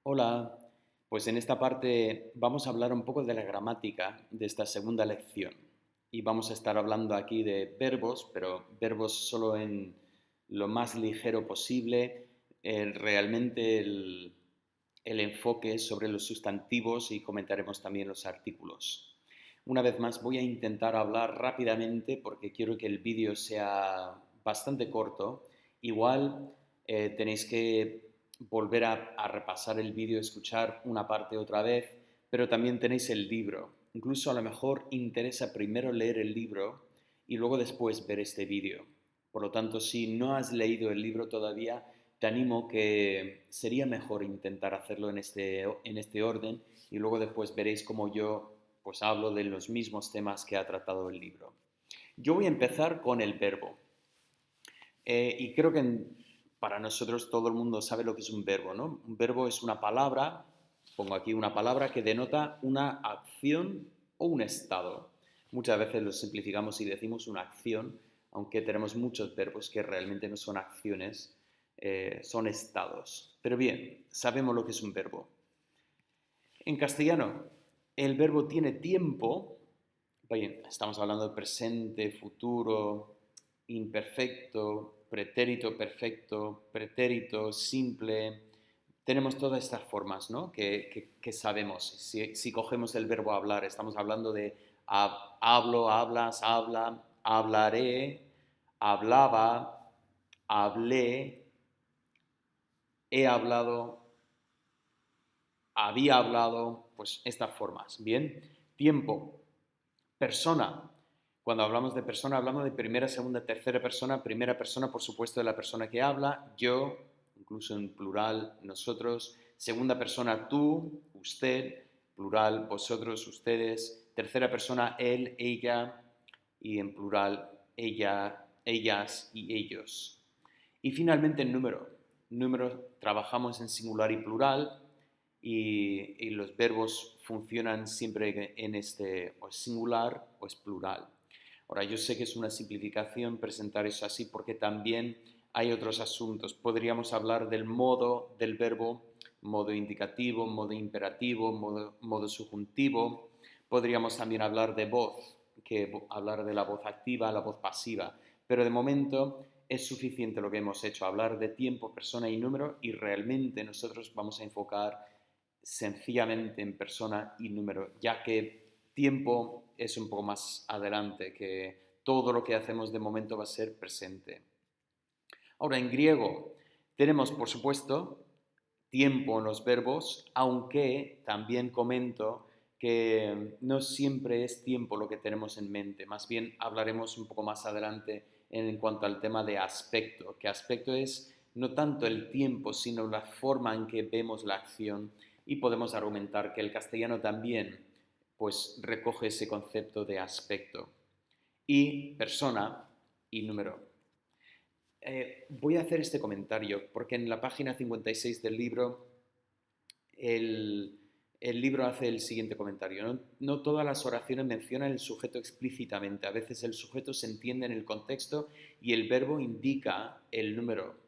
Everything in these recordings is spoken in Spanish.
Hola, pues en esta parte vamos a hablar un poco de la gramática de esta segunda lección y vamos a estar hablando aquí de verbos, pero verbos solo en lo más ligero posible. Realmente el enfoque es sobre los sustantivos y comentaremos también los artículos. Una vez más voy a intentar hablar rápidamente porque quiero que el vídeo sea bastante corto. Igual tenéis que volver a repasar el vídeo, escuchar una parte otra vez, pero también tenéis el libro. Incluso a lo mejor interesa primero leer el libro y luego después ver este vídeo. Por lo tanto, si no has leído el libro todavía, te animo que sería mejor intentar hacerlo en este orden y luego después veréis cómo yo pues hablo de los mismos temas que ha tratado el libro. Yo voy a empezar con el verbo. Y creo que para nosotros todo el mundo sabe lo que es un verbo, ¿no? Un verbo es una palabra, pongo aquí una palabra que denota una acción o un estado. Muchas veces lo simplificamos y decimos una acción, aunque tenemos muchos verbos que realmente no son acciones, son estados. Pero bien, sabemos lo que es un verbo. En castellano, el verbo tiene tiempo. Bien, estamos hablando de presente, futuro, imperfecto, pretérito perfecto, pretérito simple. Tenemos todas estas formas, ¿no? que sabemos. Si cogemos el verbo hablar, estamos hablando de hablo, hablas, habla, hablaré, hablaba, hablé, he hablado, había hablado, pues estas formas. Bien, tiempo, persona. Cuando hablamos de persona, hablamos de primera, segunda, tercera persona. Primera persona, por supuesto, de la persona que habla, yo, incluso en plural, nosotros. Segunda persona, tú, usted, plural, vosotros, ustedes. Tercera persona, él, ella, y en plural, ella, ellas y ellos. Y finalmente el número. Número, trabajamos en singular y plural y los verbos funcionan siempre en este o es singular o es plural. Ahora, yo sé que es una simplificación presentar eso así porque también hay otros asuntos. Podríamos hablar del modo del verbo, modo indicativo, modo imperativo, modo subjuntivo. Podríamos también hablar de voz, hablar de la voz activa, la voz pasiva. Pero de momento es suficiente lo que hemos hecho, hablar de tiempo, persona y número, y realmente nosotros vamos a enfocar sencillamente en persona y número, ya que tiempo es un poco más adelante, que todo lo que hacemos de momento va a ser presente. Ahora, en griego tenemos, por supuesto, tiempo en los verbos, aunque también comento que no siempre es tiempo lo que tenemos en mente, más bien hablaremos un poco más adelante en cuanto al tema de aspecto, que aspecto es no tanto el tiempo, sino la forma en que vemos la acción y podemos argumentar que el castellano también pues recoge ese concepto de aspecto y persona y número. Voy a hacer este comentario porque en la página 56 del libro el, el libro hace el siguiente comentario. No todas las oraciones mencionan el sujeto explícitamente. A veces el sujeto se entiende en el contexto y el verbo indica el número.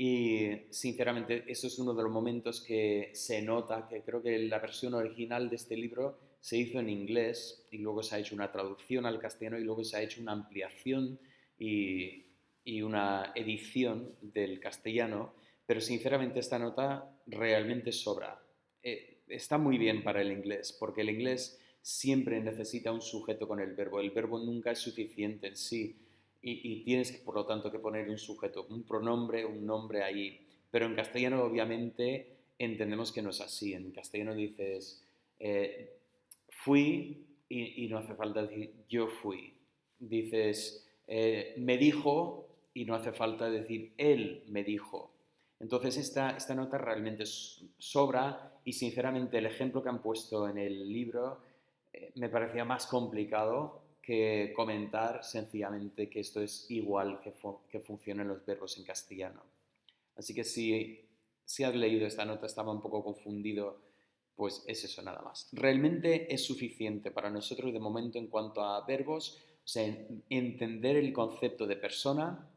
Y sinceramente eso es uno de los momentos que se nota, que creo que la versión original de este libro se hizo en inglés y luego se ha hecho una traducción al castellano y luego se ha hecho una ampliación y, y una edición del castellano, pero sinceramente esta nota realmente sobra. Está muy bien para el inglés, porque el inglés siempre necesita un sujeto con el verbo. El verbo nunca es suficiente en sí y tienes, por lo tanto, que poner un sujeto, un pronombre, un nombre ahí. Pero en castellano, obviamente, entendemos que no es así. En castellano dices, fui y no hace falta decir yo fui. Dices, me dijo y no hace falta decir él me dijo. Entonces esta nota realmente sobra y sinceramente el ejemplo que han puesto en el libro me parecía más complicado que comentar sencillamente que esto es igual que funcionan los verbos en castellano. Así que si has leído esta nota, estaba un poco confundido, pues es eso nada más. Realmente es suficiente para nosotros de momento en cuanto a verbos, o sea, entender el concepto de persona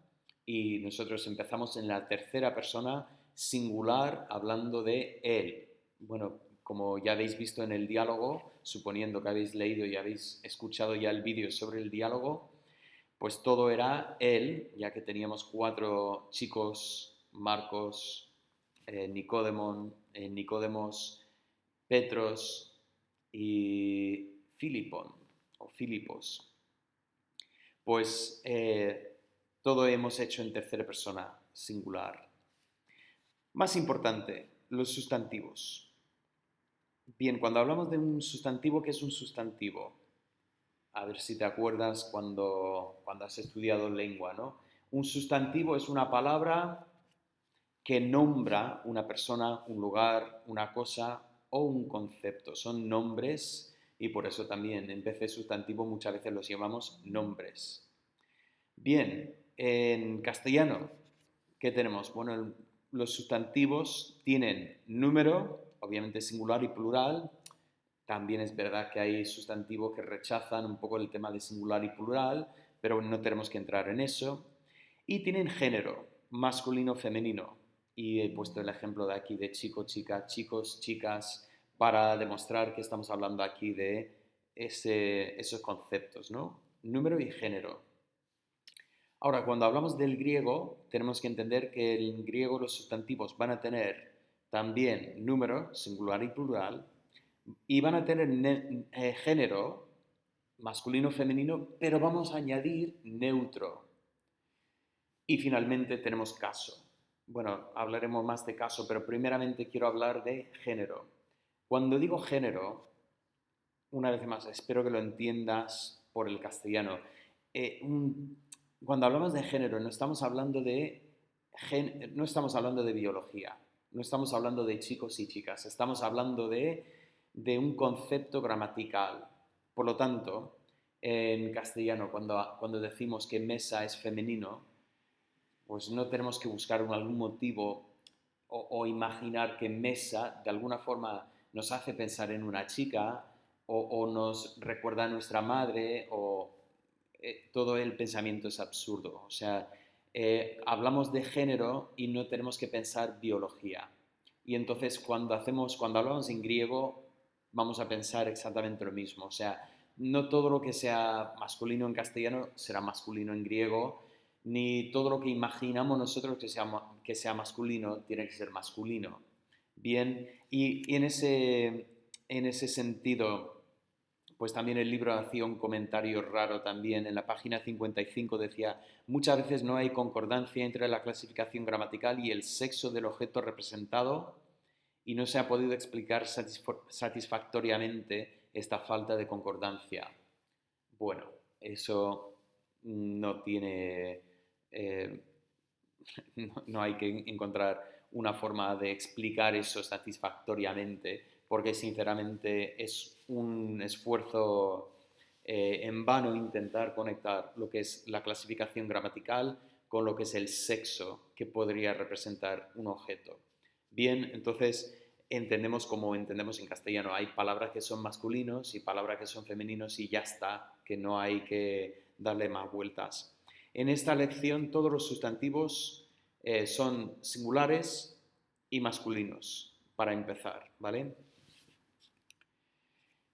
y nosotros empezamos en la tercera persona singular hablando de él. Bueno, como ya habéis visto en el diálogo, suponiendo que habéis leído y habéis escuchado ya el vídeo sobre el diálogo, pues todo era él, ya que teníamos 4 chicos, Marcos, Nicodemos, Petros y Filipos. Pues todo hemos hecho en tercera persona singular. Más importante, los sustantivos. Bien, cuando hablamos de un sustantivo, ¿qué es un sustantivo? A ver si te acuerdas cuando has estudiado lengua, ¿no? Un sustantivo es una palabra que nombra una persona, un lugar, una cosa o un concepto. Son nombres y por eso también en vez de sustantivo muchas veces los llamamos nombres. Bien, en castellano, ¿qué tenemos? Bueno, los sustantivos tienen número, obviamente singular y plural. También es verdad que hay sustantivos que rechazan un poco el tema de singular y plural, pero no tenemos que entrar en eso. Y tienen género, masculino, femenino. Y he puesto el ejemplo de aquí de chico, chica, chicos, chicas, para demostrar que estamos hablando aquí de esos conceptos, ¿no? Número y género. Ahora, cuando hablamos del griego, tenemos que entender que en griego los sustantivos van a tener también número, singular y plural, y van a tener género, masculino, femenino, pero vamos a añadir neutro. Y finalmente tenemos caso. Bueno, hablaremos más de caso, pero primeramente quiero hablar de género. Cuando digo género, una vez más, espero que lo entiendas por el castellano. Cuando hablamos de género, no estamos hablando de biología, no estamos hablando de chicos y chicas, estamos hablando de un concepto gramatical. Por lo tanto, en castellano, cuando decimos que mesa es femenino, pues no tenemos que buscar algún motivo o imaginar que mesa de alguna forma nos hace pensar en una chica o nos recuerda a nuestra madre o todo el pensamiento es absurdo. O sea, hablamos de género y no tenemos que pensar biología. Y entonces cuando hablamos en griego, vamos a pensar exactamente lo mismo. O sea, no todo lo que sea masculino en castellano será masculino en griego, ni todo lo que imaginamos nosotros que sea masculino tiene que ser masculino. Bien, y en ese sentido, pues también el libro hacía un comentario raro también. En la página 55 decía, muchas veces no hay concordancia entre la clasificación gramatical y el sexo del objeto representado y no se ha podido explicar satisfactoriamente esta falta de concordancia. Bueno, eso no tiene... no hay que encontrar una forma de explicar eso satisfactoriamente, porque sinceramente es un esfuerzo en vano intentar conectar lo que es la clasificación gramatical con lo que es el sexo que podría representar un objeto. Bien, entonces entendemos como entendemos en castellano, hay palabras que son masculinos y palabras que son femeninos y ya está, que no hay que darle más vueltas. En esta lección todos los sustantivos son singulares y masculinos, para empezar, ¿vale?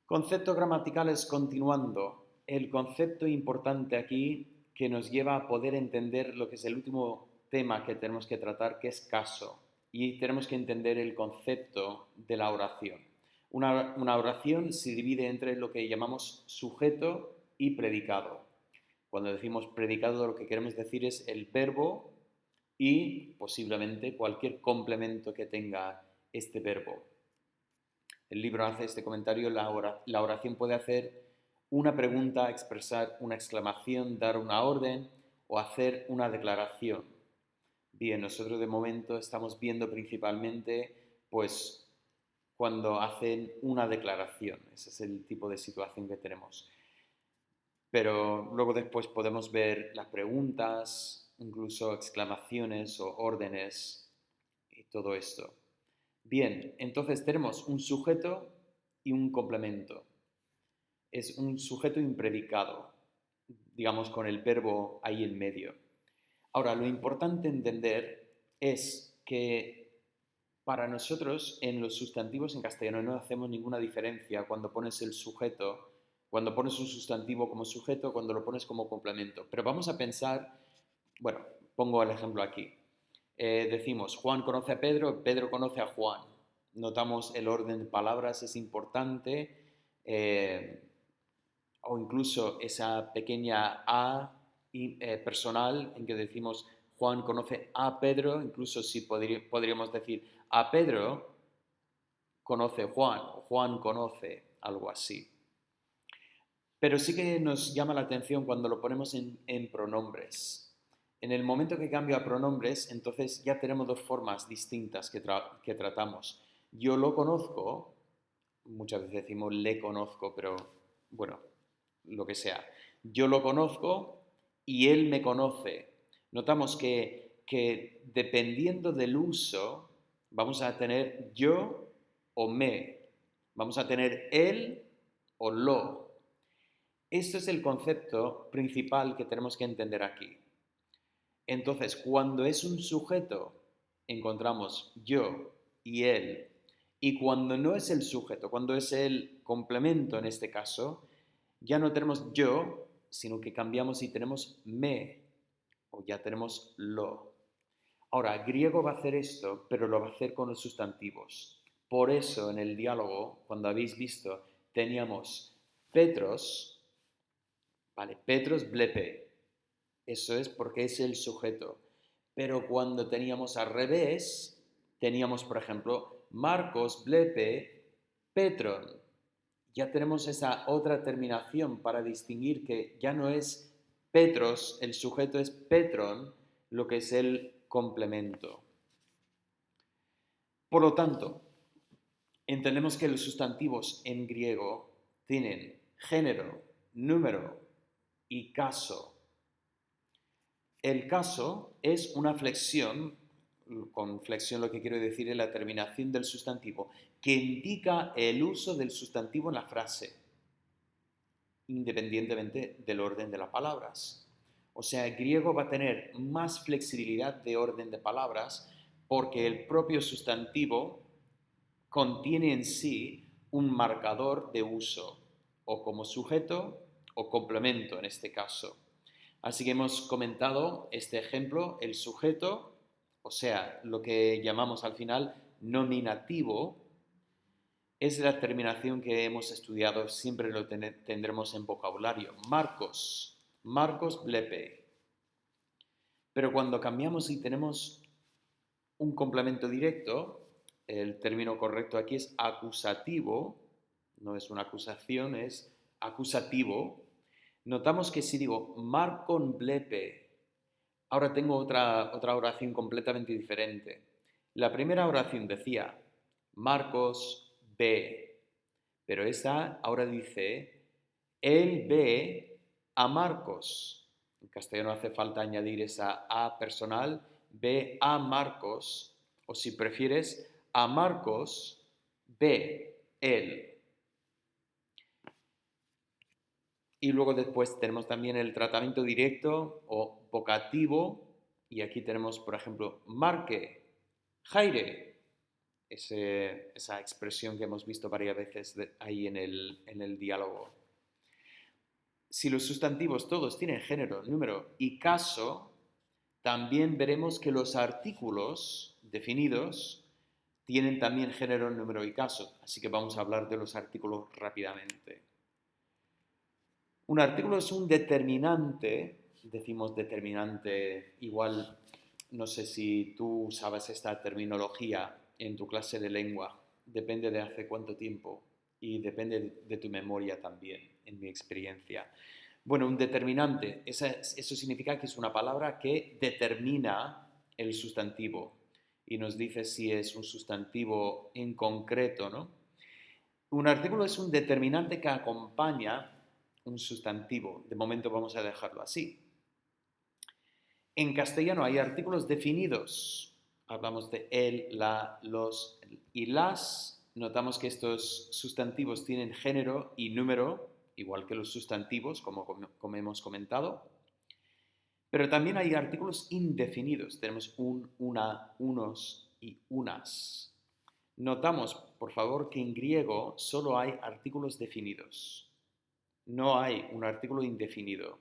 Conceptos gramaticales continuando. El concepto importante aquí que nos lleva a poder entender lo que es el último tema que tenemos que tratar, que es caso. Y tenemos que entender el concepto de la oración. Una oración se divide entre lo que llamamos sujeto y predicado. Cuando decimos predicado, lo que queremos decir es el verbo y posiblemente cualquier complemento que tenga este verbo. El libro hace este comentario, la oración puede hacer una pregunta, expresar una exclamación, dar una orden o hacer una declaración. Bien, nosotros de momento estamos viendo principalmente pues cuando hacen una declaración. Ese es el tipo de situación que tenemos. Pero luego después podemos ver las preguntas, incluso exclamaciones o órdenes y todo esto. Bien, entonces tenemos un sujeto y un complemento. Es un sujeto impredicado, digamos con el verbo ahí en medio. Ahora, lo importante entender es que Para nosotros, en los sustantivos en castellano no hacemos ninguna diferencia cuando pones el sujeto, cuando pones un sustantivo como sujeto, cuando lo pones como complemento. Pero vamos a pensar, bueno, pongo el ejemplo aquí. Decimos, Juan conoce a Pedro, Pedro conoce a Juan. Notamos el orden de palabras es importante, o incluso esa pequeña A personal en que decimos Juan conoce a Pedro, incluso si podríamos decir a Pedro conoce Juan, o Juan conoce, algo así. Pero sí que nos llama la atención cuando lo ponemos en pronombres. En el momento que cambio a pronombres, entonces ya tenemos dos formas distintas que tratamos. Yo lo conozco, muchas veces decimos le conozco, pero bueno, lo que sea. Yo lo conozco y él me conoce. Notamos que dependiendo del uso, vamos a tener yo o me. Vamos a tener él o lo. Esto es el concepto principal que tenemos que entender aquí. Entonces, cuando es un sujeto, encontramos yo y él. Y cuando no es el sujeto, cuando es el complemento en este caso, ya no tenemos yo, sino que cambiamos y tenemos me, o ya tenemos lo. Ahora, griego va a hacer esto, pero lo va a hacer con los sustantivos. Por eso, en el diálogo, cuando habéis visto, teníamos Petros, ¿vale? Petros blepe. Eso es porque es el sujeto. Pero cuando teníamos al revés, teníamos, por ejemplo, Marcos blepe Petron. Ya tenemos esa otra terminación para distinguir que ya no es Petros, el sujeto es Petron, lo que es el complemento. Por lo tanto, entendemos que los sustantivos en griego tienen género, número y caso. El caso es una flexión, con flexión lo que quiero decir es la terminación del sustantivo, que indica el uso del sustantivo en la frase, independientemente del orden de las palabras. O sea, el griego va a tener más flexibilidad de orden de palabras porque el propio sustantivo contiene en sí un marcador de uso, o como sujeto o complemento en este caso. Así que hemos comentado este ejemplo, el sujeto, o sea, lo que llamamos al final nominativo, es la terminación que hemos estudiado, siempre lo tendremos en vocabulario. Marcos, Marcos blepe. Pero cuando cambiamos y tenemos un complemento directo, el término correcto aquí es acusativo, no es una acusación, es acusativo. Notamos que si digo Marcon blepe, ahora tengo otra oración completamente diferente. La primera oración decía Marcos ve, pero esta ahora dice él ve a Marcos. En castellano hace falta añadir esa A personal, ve a Marcos, o si prefieres, a Marcos ve él. Y luego después tenemos también el tratamiento directo o vocativo, y aquí tenemos, por ejemplo, marque, jaire, esa expresión que hemos visto varias veces ahí en el diálogo. Si los sustantivos todos tienen género, número y caso, también veremos que los artículos definidos tienen también género, número y caso. Así que vamos a hablar de los artículos rápidamente. Un artículo es un determinante, decimos determinante, igual no sé si tú usabas esta terminología en tu clase de lengua, depende de hace cuánto tiempo y depende de tu memoria también, en mi experiencia. Bueno, un determinante, eso significa que es una palabra que determina el sustantivo y nos dice si es un sustantivo en concreto, ¿no? Un artículo es un determinante que acompaña un sustantivo. De momento vamos a dejarlo así. En castellano hay artículos definidos. Hablamos de el, la, los y las. Notamos que estos sustantivos tienen género y número, igual que los sustantivos, como hemos comentado. Pero también hay artículos indefinidos. Tenemos un, una, unos y unas. Notamos, por favor, que en griego solo hay artículos definidos. No hay un artículo indefinido.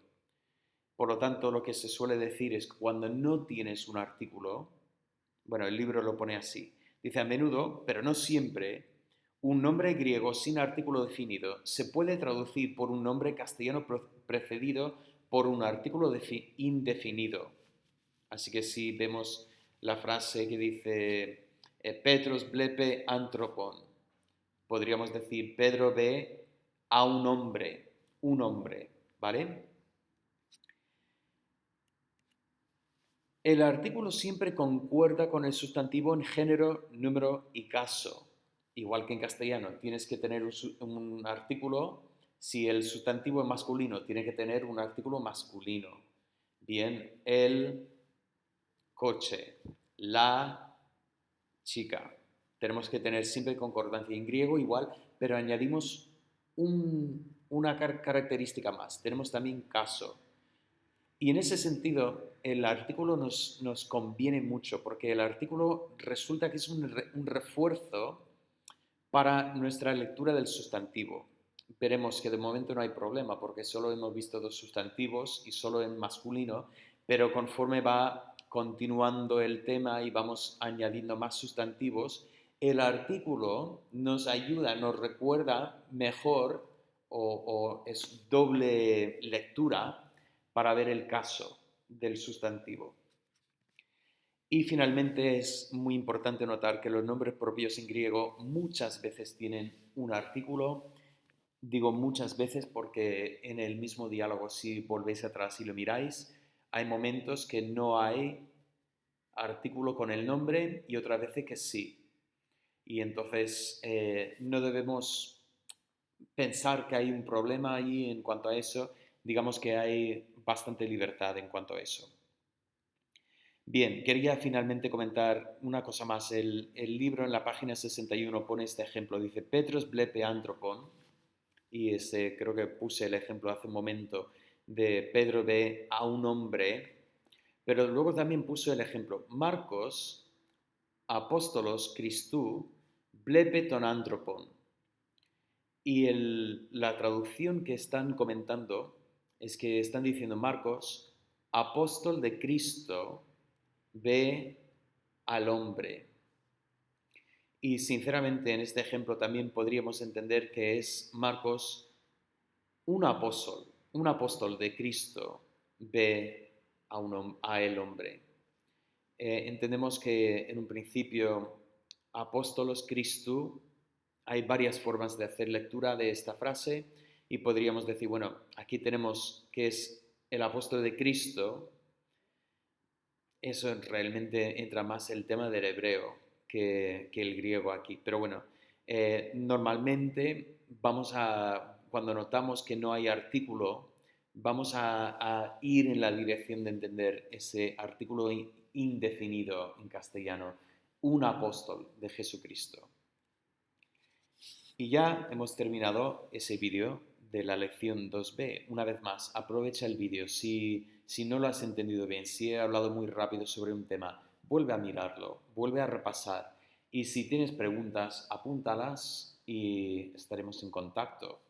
Por lo tanto, lo que se suele decir es que cuando no tienes un artículo, bueno, el libro lo pone así. Dice, a menudo, pero no siempre, un nombre griego sin artículo definido se puede traducir por un nombre castellano precedido por un artículo indefinido. Así que si vemos la frase que dice Petros blepe anthropon, podríamos decir Pedro ve a un hombre, ¿vale? El artículo siempre concuerda con el sustantivo en género, número y caso. Igual que en castellano, tienes que tener un artículo. Si el sustantivo es masculino, tiene que tener un artículo masculino. Bien, el coche, la chica. Tenemos que tener siempre concordancia en griego igual, pero añadimos una característica más. Tenemos también caso. Y en ese sentido, el artículo nos conviene mucho porque el artículo resulta que es un refuerzo para nuestra lectura del sustantivo. Veremos que de momento no hay problema porque solo hemos visto dos sustantivos y solo en masculino, pero conforme va continuando el tema y vamos añadiendo más sustantivos, el artículo nos ayuda, nos recuerda mejor o es doble lectura para ver el caso del sustantivo. Y finalmente es muy importante notar que los nombres propios en griego muchas veces tienen un artículo. Digo muchas veces porque en el mismo diálogo, si volvéis atrás y lo miráis, hay momentos que no hay artículo con el nombre y otras veces que sí. Y entonces no debemos pensar que hay un problema ahí en cuanto a eso. Digamos que hay bastante libertad en cuanto a eso. Bien, quería finalmente comentar una cosa más. El libro en la página 61 pone este ejemplo. Dice, Petros blepe anthropon, y creo que puse el ejemplo hace un momento de Pedro ve a un hombre, pero luego también puso el ejemplo, Marcos, apóstolos Christou, blepe ton anthropon. Y la traducción que están comentando es que están diciendo Marcos, apóstol de Cristo, ve al hombre. Y sinceramente en este ejemplo también podríamos entender que es Marcos un apóstol de Cristo, ve a el hombre. Entendemos que en un principio apóstolos Christu, hay varias formas de hacer lectura de esta frase y podríamos decir, bueno, aquí tenemos que es el apóstol de Cristo. Eso realmente entra más el tema del hebreo que el griego aquí. Pero bueno, normalmente cuando notamos que no hay artículo, vamos a ir en la dirección de entender ese artículo indefinido en castellano, un apóstol de Jesucristo. Y ya hemos terminado ese vídeo de la lección 2b. Una vez más, aprovecha el vídeo. Si no lo has entendido bien, si he hablado muy rápido sobre un tema, vuelve a mirarlo, vuelve a repasar. Y si tienes preguntas, apúntalas y estaremos en contacto.